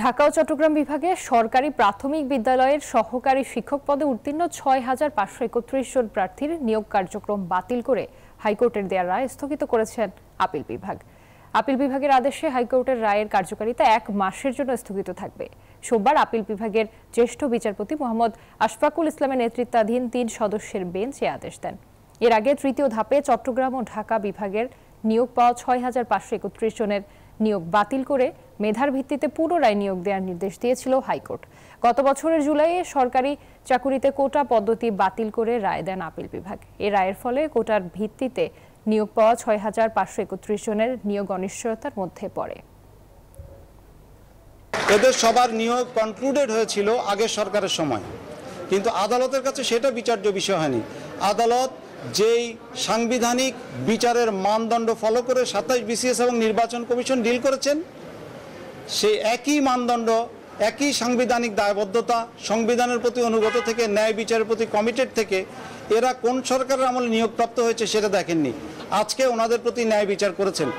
ঢাকা ও চট্টগ্রাম বিভাগে সরকারি প্রাথমিক বিদ্যালয়ের সহকারী শিক্ষক পদে উত্তীর্ণ ৬,৫৩১ জন প্রার্থীর নিয়োগ কার্যক্রম বাতিল করে হাইকোর্টের দেয়া রায় স্থগিত করেছেন আপিল বিভাগ। আপিল বিভাগের আদেশে হাইকোর্টের রায়ের কার্যকারিতা ১ মাসের জন্য স্থগিত থাকবে। সোমবার আপিল বিভাগের জ্যেষ্ঠ বিচারপতি মোহাম্মদ আশফাকুল ইসলামের নেতৃত্বাধীন ৩ সদস্যের বেঞ্চ এ আদেশ দেন। এর আগে তৃতীয় ধাপে চট্টগ্রাম ও ঢাকা বিভাগের নিয়োগ পাওয়া ৬,৫৩১ জনের নিয়োগ বাতিল করে মেধার ভিত্তিতে পুনরায় নিয়োগ দেওয়ার নির্দেশ দিয়েছিল হাইকোর্ট। গত বছরের জুলাইয়ে সরকারি চাকুরিতে কোটা পদ্ধতি বাতিল করে রায় দেন আপিল বিভাগ। এই রায়ের ফলে কোটার ভিত্তিতে নিয়োগ পাওয়া ৬,৫৩১ জনের নিয়োগ অনিশ্চয়তার মধ্যে পড়ে। এদের সবার নিয়োগ কনক্লুডেড হয়েছিল আগের সরকারের সময়, কিন্তু আদালতের কাছে সেটা বিচার্য বিষয় হয়নি। আদালত যেই সাংবিধানিক বিচারের মানদণ্ড ফলো করে ২৭ বিসিএস এবং নির্বাচন কমিশন ডিল করেছেন, সেই একই মানদণ্ড, একই সাংবিধানিক দায়বদ্ধতা, সংবিধানের প্রতি অনুগত থেকে, ন্যায় বিচারের প্রতি কমিটেড থেকে এরা কোন সরকারের আমলে নিয়োগপ্রাপ্ত হয়েছে সেটা দেখেননি। আজকে ওনাদের প্রতি ন্যায় বিচার করেছেন।